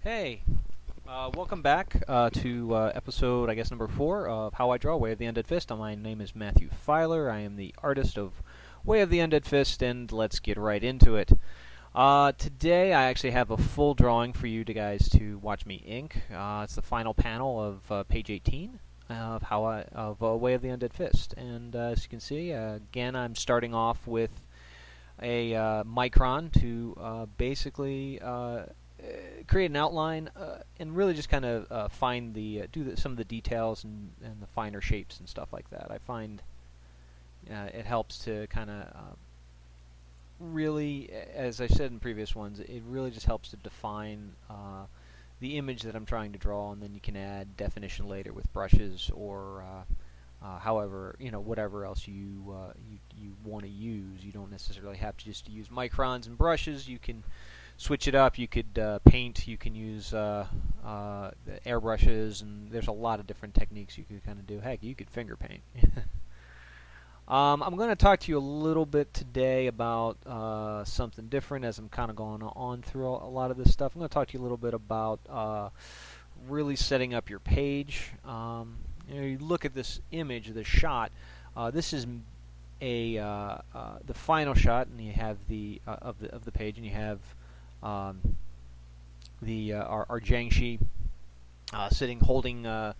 Hey, welcome back to episode, I guess, number 4 of How I Draw Way of the Undead Fist. My name is Matthew Filer. I am the artist of Way of the Undead Fist, and let's get right into it. Today, I actually have a full drawing for you guys to watch me ink. It's the final panel of page 18 of Way of the Undead Fist, and as you can see, again, I'm starting off with a micron to basically create an outline and really just kind of find some of the details and the finer shapes and stuff like that. I find it helps to kind of really, as I said in previous ones, it really just helps to define the image that I'm trying to draw, and then you can add definition later with brushes or however, whatever else you want to use. You don't necessarily have to just use microns and brushes. You can switch it up. You could paint. You can use airbrushes, and there's a lot of different techniques you could kind of do. Heck, you could finger paint. I'm going to talk to you a little bit today about something different as I'm kind of going on through a lot of this stuff. I'm going to talk to you a little bit about really setting up your page. You look at this image, this shot. This is the final shot, and you have of the page, and you have our Jiangshi sitting holding the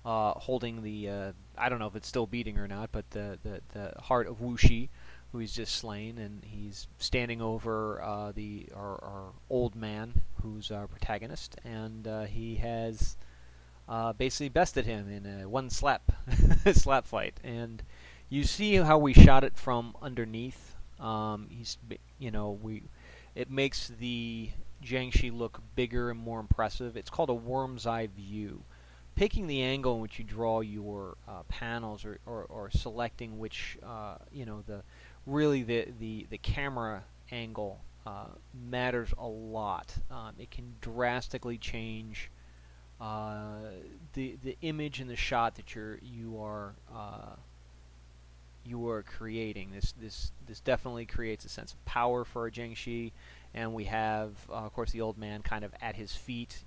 I don't know if it's still beating or not, but the heart of Wuxi, who he's just slain, and he's standing over our old man, who's our protagonist, and he has basically bested him in a one slap slap fight, and you see how we shot it from underneath. It makes the Jiangshi look bigger and more impressive. It's called a worm's eye view. Picking the angle in which you draw your panels, or selecting which the camera angle matters a lot. It can drastically change the image in the shot that you are creating. This definitely creates a sense of power for our Jiangshi, and we have, of course, the old man kind of at his feet.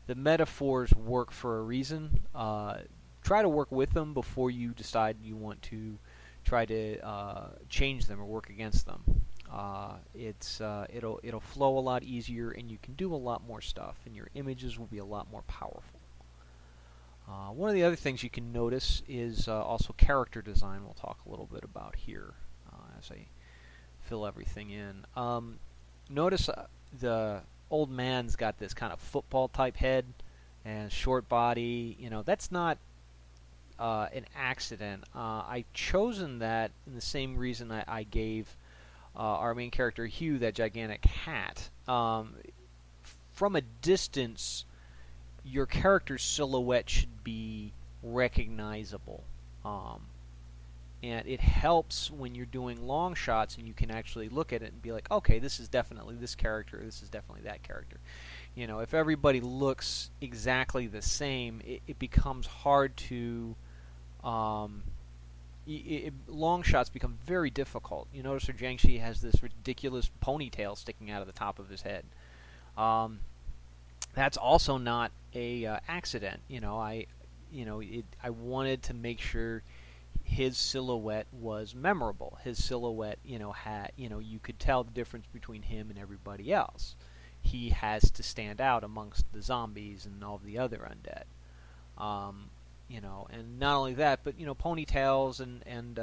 The metaphors work for a reason. Try to work with them before you decide you want to try to change them or work against them. It'll flow a lot easier, and you can do a lot more stuff, and your images will be a lot more powerful. One of the other things you can notice is also character design. We'll talk a little bit about here as I fill everything in. Notice the old man's got this kind of football type head and short body. That's not an accident. I've chosen that in the same reason I gave our main character Hugh that gigantic hat. From a distance, your character's silhouette should be recognizable. And it helps when you're doing long shots and you can actually look at it and be like, okay, this is definitely this character, this is definitely that character. If everybody looks exactly the same, it becomes hard to... long shots become very difficult. You notice our Jiangshi has this ridiculous ponytail sticking out of the top of his head. That's also not a accident. I wanted to make sure his silhouette was memorable. His silhouette, had, you could tell the difference between him and everybody else. He has to stand out amongst the zombies and all the other undead. And not only that, but ponytails and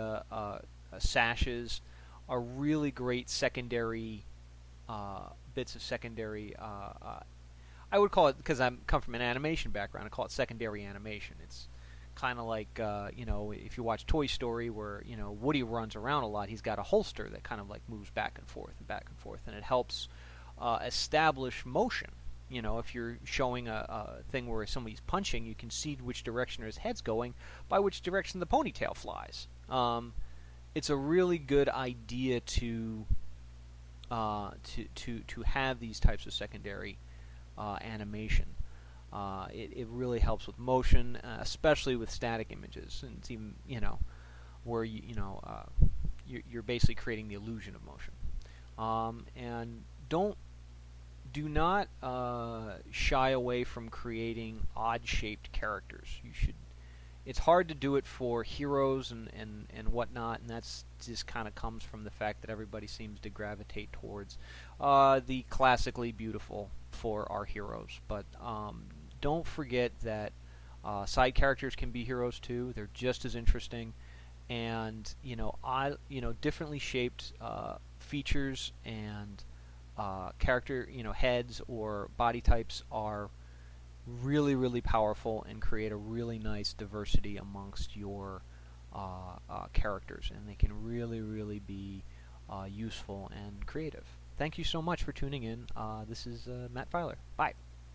sashes are really great secondary bits of secondary. I would call it, because I come from an animation background, I call it secondary animation. It's kind of like if you watch Toy Story, where Woody runs around a lot, he's got a holster that kind of like moves back and forth, and it helps establish motion. If you're showing a thing where somebody's punching, you can see which direction his head's going by which direction the ponytail flies. It's a really good idea to have these types of secondary animation. It really helps with motion, especially with static images, and it's even where you're basically creating the illusion of motion. And don't do not shy away from creating odd-shaped characters. You should. It's hard to do it for heroes and whatnot, and that's just kind of comes from the fact that everybody seems to gravitate towards the classically beautiful for our heroes. But don't forget that side characters can be heroes too. They're just as interesting, and differently shaped features and character heads or body types are really, really powerful and create a really nice diversity amongst your characters, and they can really, really be useful and creative. Thank you so much for tuning in. This is Matt Filer. Bye.